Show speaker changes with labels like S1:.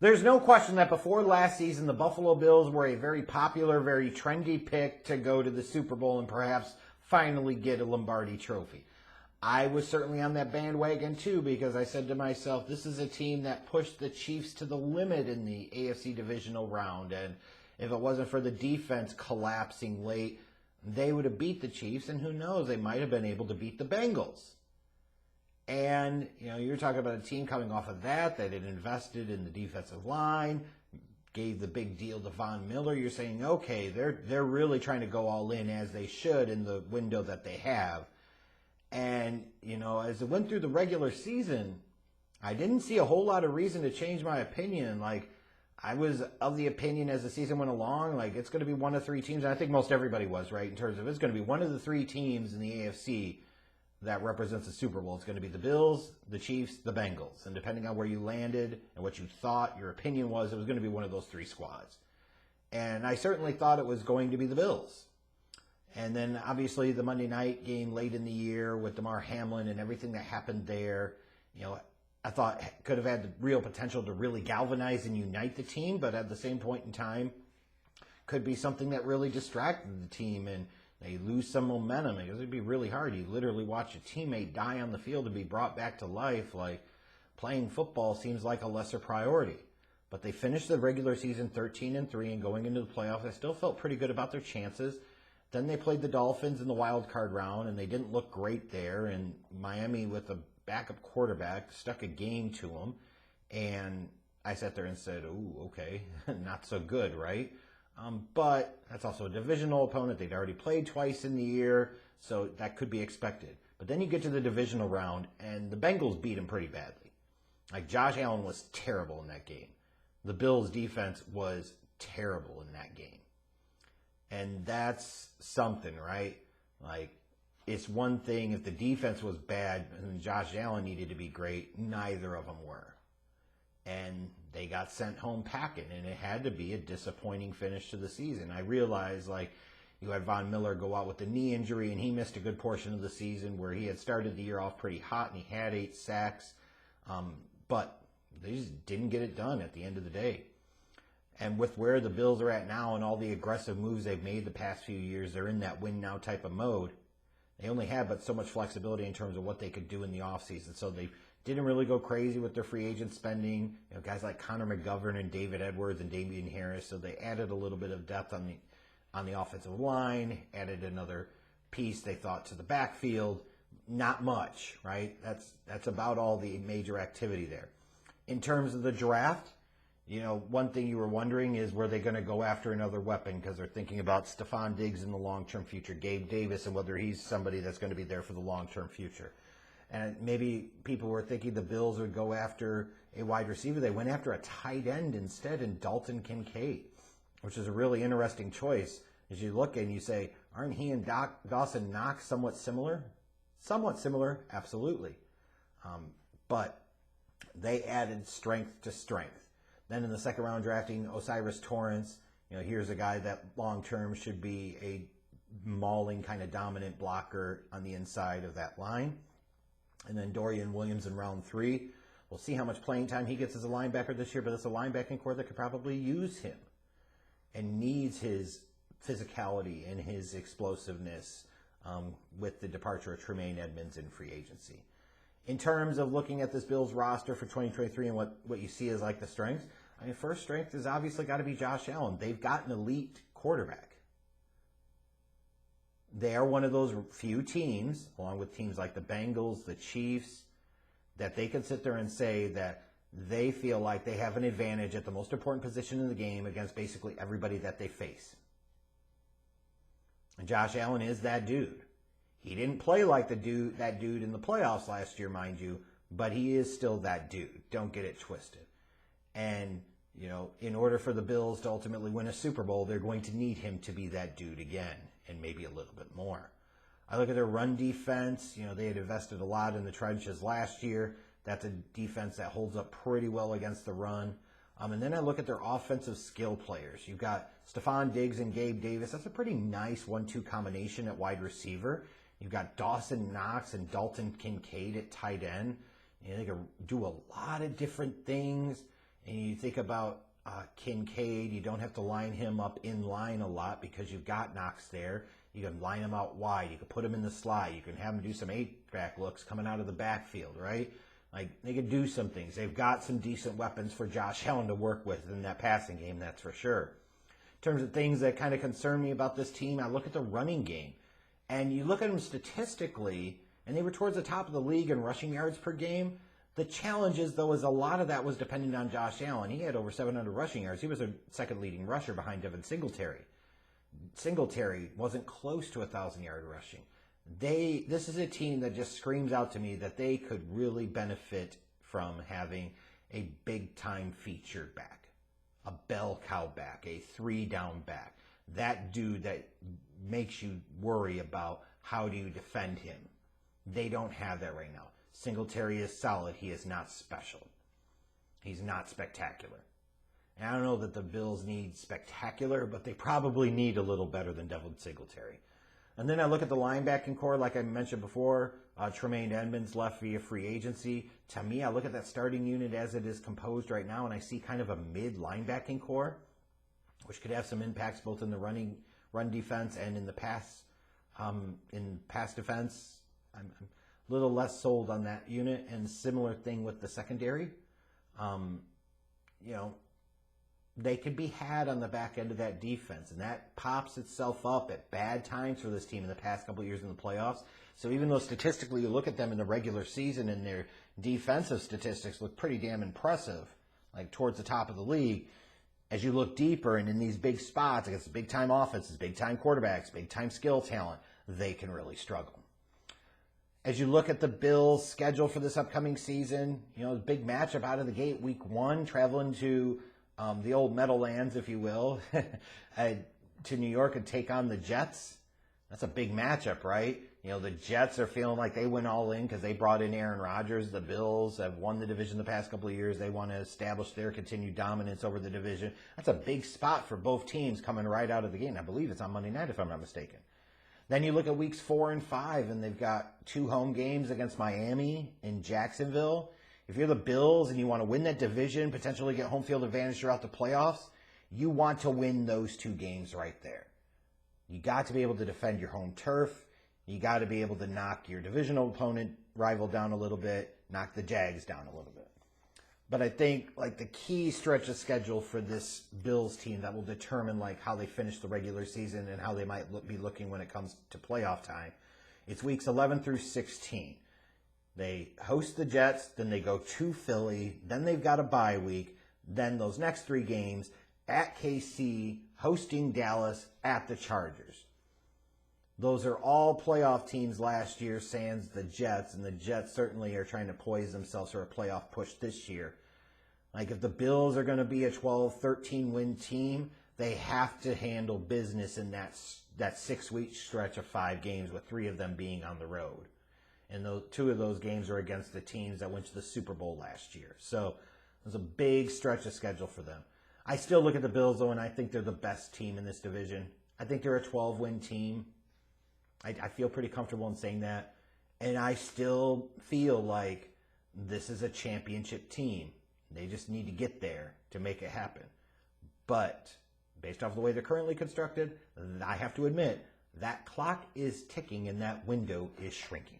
S1: There's no question that before last season, the Buffalo Bills were a very popular, very trendy pick to go to the Super Bowl and perhaps finally get a Lombardi trophy. I was certainly on that bandwagon too because I said to myself, this is a team that pushed the Chiefs to the limit in the AFC divisional round. And if it wasn't for the defense collapsing late, they would have beat the Chiefs. And who knows, they might have been able to beat the Bengals. And, you're talking about a team coming off of that had invested in the defensive line, gave the big deal to Von Miller. You're saying, okay, they're really trying to go all in as they should in the window that they have. And, as it went through the regular season, I didn't see a whole lot of reason to change my opinion. Like, I was of the opinion as the season went along, like, it's going to be one of three teams. And I think most everybody was, right, in terms of it's going to be one of the three teams in the AFC that represents the Super Bowl. It's going to be the Bills, the Chiefs, the Bengals. And depending on where you landed and what you thought your opinion was, it was going to be one of those three squads. And I certainly thought it was going to be the Bills. And then, obviously, the Monday night game late in the year with Damar Hamlin and everything that happened there, I thought could have had the real potential to really galvanize and unite the team, but at the same point in time, could be something that really distracted the team and they lose some momentum. Because it'd be really hard. You literally watch a teammate die on the field to be brought back to life. Like, playing football seems like a lesser priority. But they finished the regular season 13-3, and going into the playoffs, I still felt pretty good about their chances. Then they played the Dolphins in the wild card round, and they didn't look great there. And Miami, with a backup quarterback, stuck a game to them. And I sat there and said, ooh, okay, not so good, right? But that's also a divisional opponent. They'd already played twice in the year, so that could be expected. But then you get to the divisional round, and the Bengals beat them pretty badly. Like, Josh Allen was terrible in that game. The Bills' defense was terrible in that game. And that's something, right? Like, it's one thing if the defense was bad and Josh Allen needed to be great. Neither of them were. And they got sent home packing, and it had to be a disappointing finish to the season. I realized, like, you had Von Miller go out with a knee injury, and he missed a good portion of the season where he had started the year off pretty hot, and he had 8 sacks. But they just didn't get it done at the end of the day. And with where the Bills are at now and all the aggressive moves they've made the past few years, they're in that win-now type of mode. They only had but so much flexibility in terms of what they could do in the offseason. So they didn't really go crazy with their free agent spending. Guys like Connor McGovern and David Edwards and Damian Harris. So they added a little bit of depth on the offensive line, added another piece they thought to the backfield. Not much, right? That's about all the major activity there. In terms of the draft, one thing you were wondering is, were they going to go after another weapon? Because they're thinking about Stephon Diggs in the long-term future, Gabe Davis, and whether he's somebody that's going to be there for the long-term future. And maybe people were thinking the Bills would go after a wide receiver. They went after a tight end instead in Dalton Kincaid, which is a really interesting choice. As you look and you say, aren't he and Dawson Knox somewhat similar? Somewhat similar, absolutely. But they added strength to strength. Then in the second round drafting Osiris Torrance, here's a guy that long-term should be a mauling kind of dominant blocker on the inside of that line. And then Dorian Williams in round 3. We'll see how much playing time he gets as a linebacker this year, but it's a linebacking core that could probably use him and needs his physicality and his explosiveness with the departure of Tremaine Edmonds in free agency. In terms of looking at this Bills roster for 2023 and what you see as like the strengths, first strength has obviously got to be Josh Allen. They've got an elite quarterback. They are one of those few teams, along with teams like the Bengals, the Chiefs, that they can sit there and say that they feel like they have an advantage at the most important position in the game against basically everybody that they face. And Josh Allen is that dude. He didn't play like that dude in the playoffs last year, mind you, but he is still that dude. Don't get it twisted. And, in order for the Bills to ultimately win a Super Bowl, they're going to need him to be that dude again, and maybe a little bit more. I look at their run defense. They had invested a lot in the trenches last year. That's a defense that holds up pretty well against the run. And then I look at their offensive skill players. You've got Stephon Diggs and Gabe Davis. That's a pretty nice 1-2 combination at wide receiver. You've got Dawson Knox and Dalton Kincaid at tight end. They can do a lot of different things. And you think about Kincaid, you don't have to line him up in line a lot because you've got Knox there. You can line him out wide. You can put him in the slide. You can have him do some 8-back looks coming out of the backfield, right? Like, they can do some things. They've got some decent weapons for Josh Allen to work with in that passing game, that's for sure. In terms of things that kind of concern me about this team, I look at the running game. And you look at them statistically, and they were towards the top of the league in rushing yards per game. The challenge is, though, is a lot of that was dependent on Josh Allen. He had over 700 rushing yards. He was a second leading rusher behind Devin Singletary. Singletary wasn't close to 1,000-yard rushing. This is a team that just screams out to me that they could really benefit from having a big-time featured back, a bell cow back, a 3-down back. That dude that makes you worry about how do you defend him. They don't have that right now. Singletary is solid. He is not special. He's not spectacular. And I don't know that the Bills need spectacular, but they probably need a little better than Devin Singletary. And then I look at the linebacking core, like I mentioned before. Tremaine Edmonds left via free agency. To me, I look at that starting unit as it is composed right now, and I see kind of a mid-linebacking core, which could have some impacts both in the run defense and in the pass defense. I'm a little less sold on that unit, and similar thing with the secondary. They could be had on the back end of that defense, and that pops itself up at bad times for this team in the past couple of years in the playoffs. So even though statistically you look at them in the regular season and their defensive statistics look pretty damn impressive, like towards the top of the league, as you look deeper and in these big spots against big-time offenses, big-time quarterbacks, big-time skill talent, they can really struggle. As you look at the Bills' schedule for this upcoming season, the big matchup out of the gate, week 1, traveling to the old Meadowlands, if you will, to New York and take on the Jets. That's a big matchup, right? The Jets are feeling like they went all in because they brought in Aaron Rodgers. The Bills have won the division the past couple of years. They want to establish their continued dominance over the division. That's a big spot for both teams coming right out of the gate. And I believe it's on Monday night, if I'm not mistaken. Then you look at weeks 4 and 5, and they've got 2 home games against Miami and Jacksonville. If you're the Bills and you want to win that division, potentially get home field advantage throughout the playoffs, you want to win those 2 games right there. You got to be able to defend your home turf. You got to be able to knock your divisional opponent rival down a little bit, knock the Jags down a little bit. But I think the key stretch of schedule for this Bills team that will determine how they finish the regular season and how they might be looking when it comes to playoff time, it's weeks 11 through 16. They host the Jets, then they go to Philly, then they've got a bye week, then those next 3 games at KC, hosting Dallas, at the Chargers. Those are all playoff teams last year, sans the Jets, and the Jets certainly are trying to poise themselves for a playoff push this year. If the Bills are going to be a 12, 13-win team, they have to handle business in that 6-week stretch of 5 games, with 3 of them being on the road. And 2 of those games are against the teams that went to the Super Bowl last year. So there's a big stretch of schedule for them. I still look at the Bills, though, and I think they're the best team in this division. I think they're a 12-win team. I feel pretty comfortable in saying that. And I still feel like this is a championship team. They just need to get there to make it happen. But based off the way they're currently constructed, I have to admit, that clock is ticking and that window is shrinking.